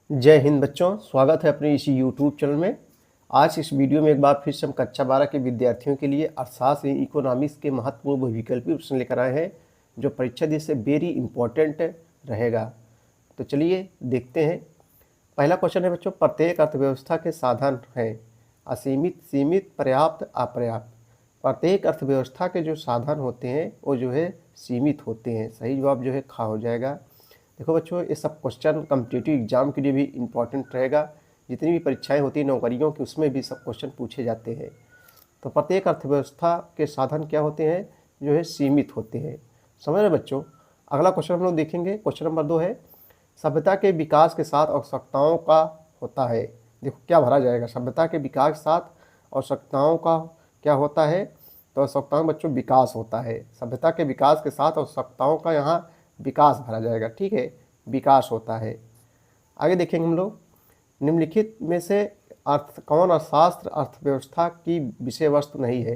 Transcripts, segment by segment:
जय हिंद बच्चों, स्वागत है अपने इसी यूट्यूब चैनल में। आज इस वीडियो में एक बार फिर से हम कक्षा 12 के विद्यार्थियों के लिए अर्थशास्त्र इकोनॉमिक्स के महत्वपूर्ण बहुविकल्पी प्रश्न लेकर आए हैं, जो परीक्षा दृष्टि से वेरी इंपॉर्टेंट रहेगा। तो चलिए देखते हैं। पहला क्वेश्चन है बच्चों, प्रत्येक अर्थव्यवस्था के साधन हैं असीमित, सीमित, पर्याप्त, अपर्याप्त। प्रत्येक अर्थव्यवस्था के जो साधन होते हैं वो जो है सीमित होते हैं। सही जवाब जो है खा हो जाएगा। देखो बच्चों, ये सब क्वेश्चन कॉम्पिटिटिव एग्जाम के लिए भी इम्पॉर्टेंट रहेगा। जितनी भी परीक्षाएं होती हैं नौकरियों की, उसमें भी सब क्वेश्चन पूछे जाते हैं। तो प्रत्येक अर्थव्यवस्था के साधन क्या होते हैं, जो है सीमित होते हैं। समझ रहे बच्चों। अगला क्वेश्चन हम लोग देखेंगे। क्वेश्चन नंबर 2 है, सभ्यता के विकास के साथ आवश्यकताओं का होता है। देखो क्या भरा जाएगा, सभ्यता के विकास के साथ आवश्यकताओं का क्या होता है। तो आवश्यकताओं बच्चों विकास होता है। सभ्यता के विकास के साथ आवश्यकताओं का यहाँ विकास भरा जाएगा। ठीक है, विकास होता है। आगे देखेंगे हम लोग, निम्नलिखित में से कौन अर्थशास्त्र अर्थव्यवस्था की विषय वस्तु नहीं है।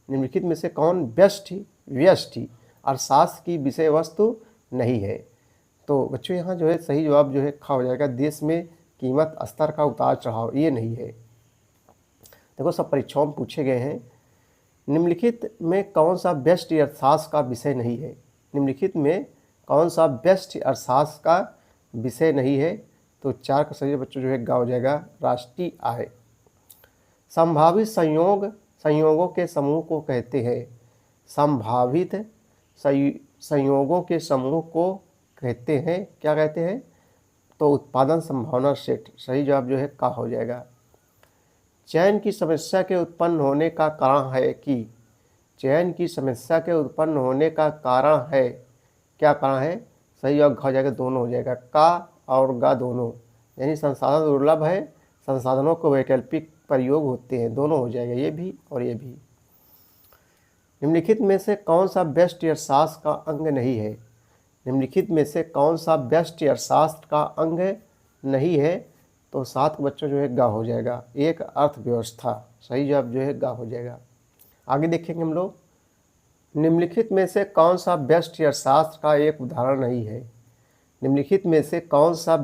निम्नलिखित में से कौन व्यष्टि अर्थशास्त्र की विषय वस्तु नहीं है। तो बच्चों यहाँ जो है सही जवाब जो है खा हो जाएगा। देश में कीमत स्तर का उतार चढ़ाव, ये नहीं है। देखो सब परीक्षाओं में पूछे गए हैं। निम्नलिखित में कौन सा व्यष्टि अर्थशास्त्र का विषय नहीं है। निम्नलिखित में कौन सा व्यष्टि अर्थशास्त्र का विषय नहीं है। तो 4 का सही बच्चों जो है गा हो जाएगा, राष्ट्रीय आय। संभावित संयोगों के समूह को कहते हैं। संभावित संयोगों के समूह को कहते हैं, क्या कहते हैं। तो उत्पादन संभावना सेट। सही जवाब जो है का हो जाएगा। चयन की समस्या के उत्पन्न होने का कारण है कि, चयन की समस्या के उत्पन्न होने का कारण है, क्या कारण है। सही जवाब हो जाएगा, दोनों हो जाएगा, का और गा दोनों। यानी संसाधन दुर्लभ है, संसाधनों को वैकल्पिक प्रयोग होते हैं, दोनों हो जाएगा, ये भी और ये भी। निम्नलिखित में से कौन सा व्यष्टि अर्थशास्त्र का अंग नहीं है। निम्नलिखित में से कौन सा व्यष्टि अर्थशास्त्र का अंग नहीं है। तो 7 बच्चों जो है गा हो जाएगा, एक अर्थव्यवस्था। सही जवाब जो है गा हो जाएगा। आगे देखेंगे हम लोग, निम्नलिखित में से कौन सा व्यष्टि अर्थशास्त्र का एक उदाहरण नहीं है। निम्नलिखित में से कौन सा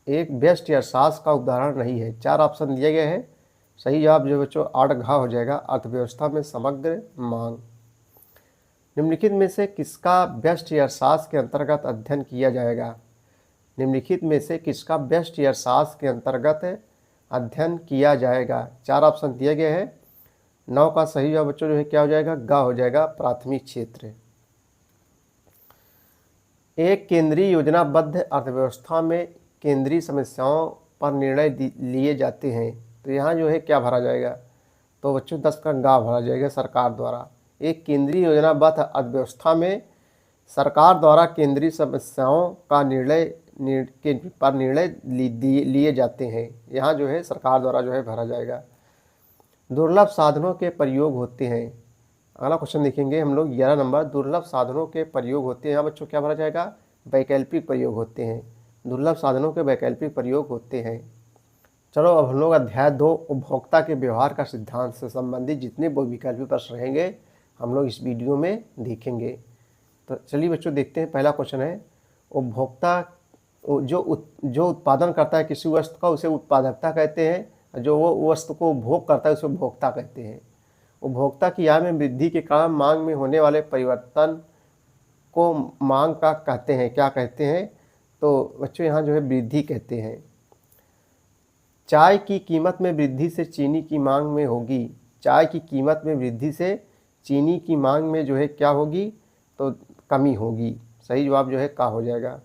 एक व्यष्टि अर्थशास्त्र का उदाहरण नहीं है। 4 ऑप्शन दिए गए हैं। सही जवाब जो बच्चों 8 घा हो जाएगा, अर्थव्यवस्था में समग्र मांग। निम्नलिखित में से किसका व्यष्टि अर्थशास्त्र के अंतर्गत अध्ययन किया जाएगा। निम्नलिखित में से किसका व्यष्टि अर्थशास्त्र के अंतर्गत अध्ययन किया जाएगा। 4 ऑप्शन दिए गए हैं। 9 का सही जवाब बच्चों जो है क्या हो जाएगा, गा हो जाएगा, प्राथमिक क्षेत्र। एक केंद्रीय योजनाबद्ध अर्थव्यवस्था में केंद्रीय समस्याओं पर निर्णय लिए जाते हैं। तो यहाँ जो है क्या भरा जाएगा। तो बच्चों 10 का गा भरा जाएगा, सरकार द्वारा। एक केंद्रीय योजनाबद्ध अर्थव्यवस्था में सरकार द्वारा केंद्रीय समस्याओं का निर्णय लिए जाते हैं। यहाँ जो है सरकार द्वारा जो है भरा जाएगा। दुर्लभ साधनों के प्रयोग होते हैं। अगला क्वेश्चन देखेंगे हम लोग 11 नंबर, दुर्लभ साधनों के प्रयोग होते हैं। यहाँ बच्चों क्या भरा जाएगा, वैकल्पिक प्रयोग होते हैं। दुर्लभ साधनों के वैकल्पिक प्रयोग होते हैं। चलो अब हम लोग अध्याय 2 उपभोक्ता के व्यवहार का सिद्धांत से संबंधित जितने बहुविकल्पी प्रश्न रहेंगे हम लोग इस वीडियो में देखेंगे। तो चलिए बच्चों देखते हैं। पहला क्वेश्चन है, उपभोक्ता जो उत्पादन करता है किसी वस्तु का, उसे उत्पादकता कहते हैं। जो वो वस्तु को उपभोग करता है उसे उपभोक्ता कहते हैं। उपभोक्ता की आय में वृद्धि के कारण मांग में होने वाले परिवर्तन को मांग का कहते हैं, क्या कहते हैं। तो बच्चों यहाँ जो है वृद्धि कहते हैं। चाय की कीमत में वृद्धि से चीनी की मांग में होगी। चाय की कीमत में वृद्धि से चीनी की मांग में जो है क्या होगी, तो कमी होगी। सही जवाब जो है का हो जाएगा।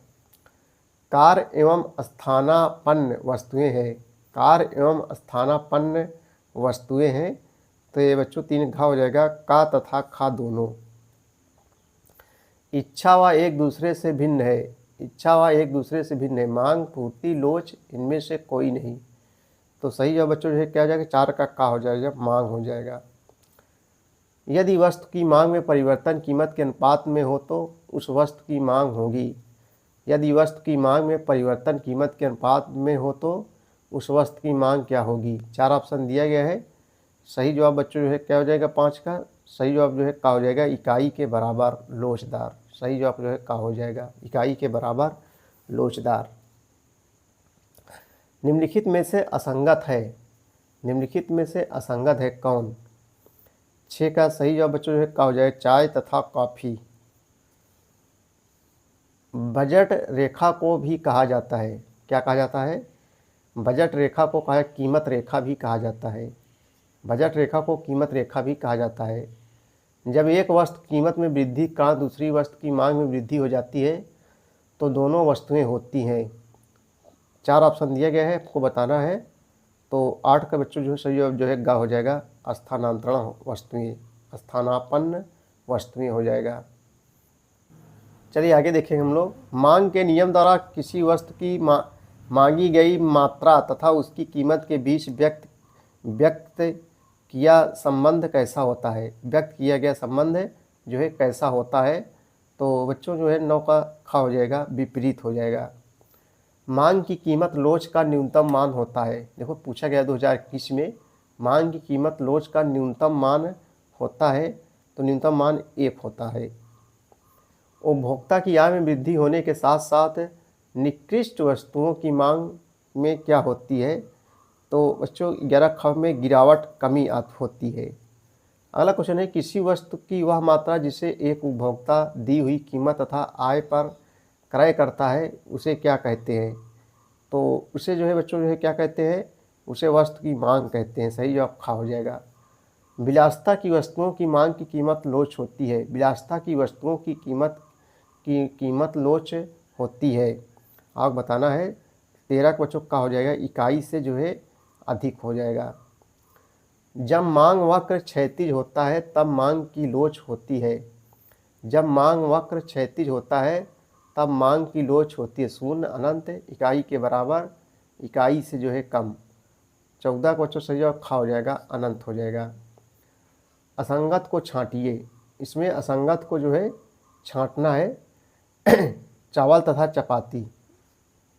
कार एवं स्थानापन्न वस्तुएं हैं। कार एवं स्थानापन्न वस्तुएं हैं। तो ये बच्चों 3 घा हो जाएगा, का तथा खा दोनों। इच्छा व एक दूसरे से भिन्न है। इच्छा व एक दूसरे से भिन्न है। मांग, पूर्ति, लोच, इनमें से कोई नहीं। तो सही जवाब बच्चों जो है क्या हो जाएगा, 4 का हो जाएगा, मांग हो जाएगा। यदि वस्तु की मांग में परिवर्तन कीमत के अनुपात में हो तो उस वस्तु की मांग होगी। यदि वस्तु की मांग में परिवर्तन कीमत के अनुपात में हो तो उस वस्तु की मांग क्या होगी। 4 ऑप्शन दिया गया है। सही जवाब बच्चों जो है क्या हो जाएगा, 5 का सही जवाब जो है का हो जाएगा, इकाई के बराबर लोचदार। सही जवाब जो है का हो जाएगा, इकाई के बराबर लोचदार। निम्नलिखित में से असंगत है, निम्नलिखित में से असंगत है कौन? 6 का सही जवाब बच्चों जो है का हो जाएगा चाय तथा कॉफ़ी। बजट रेखा को भी कहा जाता है, क्या कहा जाता है? बजट रेखा को कहा कीमत रेखा भी कहा जाता है, बजट रेखा को कीमत रेखा भी कहा जाता है। जब एक वस्तु कीमत में वृद्धि के कारण दूसरी वस्तु की मांग में वृद्धि हो जाती है तो दोनों वस्तुएं होती हैं। 4 ऑप्शन दिया गया है, आपको बताना है। तो 8 का बच्चों जो है सही जवाब जो है गा हो जाएगा स्थानांतरण वस्तुएं, स्थानापन्न वस्तुएं हो जाएगा। चलिए आगे देखेंगे हम लोग। मांग के नियम द्वारा किसी वस्तु की मांगी गई मात्रा तथा उसकी कीमत के बीच व्यक्त किया संबंध कैसा होता है? व्यक्त किया गया संबंध जो है कैसा होता है? तो बच्चों जो है 9 का खा हो जाएगा विपरीत हो जाएगा। मांग की कीमत लोच का न्यूनतम मान होता है। देखो पूछा गया 2021 में मांग की कीमत लोच का न्यूनतम मान होता है, तो न्यूनतम मान 1 होता है। उपभोक्ता की आय में वृद्धि होने के साथ साथ निकृष्ट वस्तुओं की मांग में क्या होती है? तो बच्चों 11 ख में गिरावट कमी होती है। अगला क्वेश्चन है किसी वस्तु की वह मात्रा जिसे एक उपभोक्ता दी हुई कीमत तथा आय पर क्रय करता है उसे क्या कहते हैं? तो उसे जो है बच्चों जो है क्या कहते हैं? उसे वस्तु की मांग कहते हैं। सही जवाब खा हो जाएगा। विलासिता की वस्तुओं की मांग की कीमत लोच होती है, विलासिता की वस्तुओं की कीमत लोच होती है। आप बताना है। 13 का बच्चों का हो जाएगा इकाई से जो है अधिक हो जाएगा। जब मांग वक्र क्षैतिज होता है तब मांग की लोच होती है, जब मांग वक्र क्षैतिज होता है तब मांग की लोच होती है। शून्य अनंत इकाई के बराबर इकाई से जो है कम। 14 का बच्चों सही जवाब खा हो जाएगा अनंत हो जाएगा। असंगत को छांटिए, इसमें असंगत को जो है छांटना है। चावल तथा चपाती,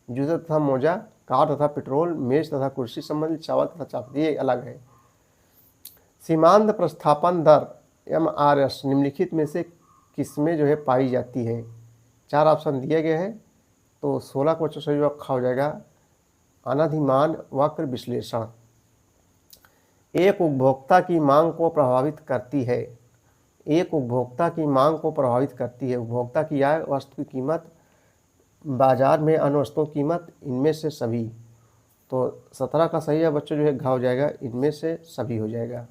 जूता तथा मोजा, कार तथा पेट्रोल, मेज तथा कुर्सी संबंधित चावल तथा चपाती ये अलग है। सीमांत प्रस्थापन दर MRS निम्नलिखित में से किसमें जो है पाई जाती है? 4 ऑप्शन दिए गए हैं। तो 16 का बच्चों सही जवाब खा हो जाएगा अनधिमान वक्र विश्लेषण। एक उपभोक्ता की मांग को प्रभावित करती है, एक उपभोक्ता की मांग को प्रभावित करती है। उपभोक्ता की आय, वस्तु की कीमत, बाजार में अन्य वस्तुओं की कीमत, इनमें से सभी। तो 17 का सही है बच्चों जो है घा हो जाएगा इनमें से सभी हो जाएगा।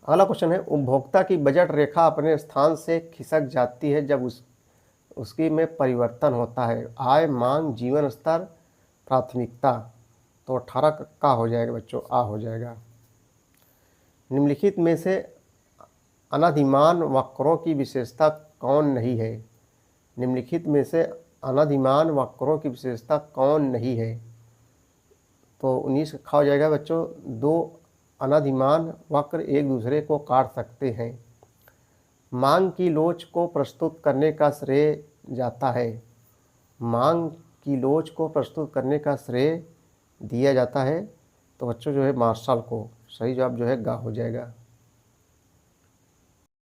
अगला क्वेश्चन है उपभोक्ता की बजट रेखा अपने स्थान से खिसक जाती है जब उसकी में परिवर्तन होता है। आय, मांग, जीवन स्तर, प्राथमिकता। तो 18 का हो जाएगा बच्चों आ हो जाएगा। निम्नलिखित में से अनधिमान वक्रों की विशेषता कौन नहीं है? निम्नलिखित में से अनधिमान वक्रों की विशेषता कौन नहीं है? तो 19 का खा हो जाएगा बच्चों। 2 अनधिमान वक्र एक दूसरे को काट सकते हैं। मांग की लोच को प्रस्तुत करने का श्रेय जाता है, मांग की लोच को प्रस्तुत करने का श्रेय दिया जाता है। तो बच्चों जो है मार्शल को। सही जवाब जो है गा हो जाएगा।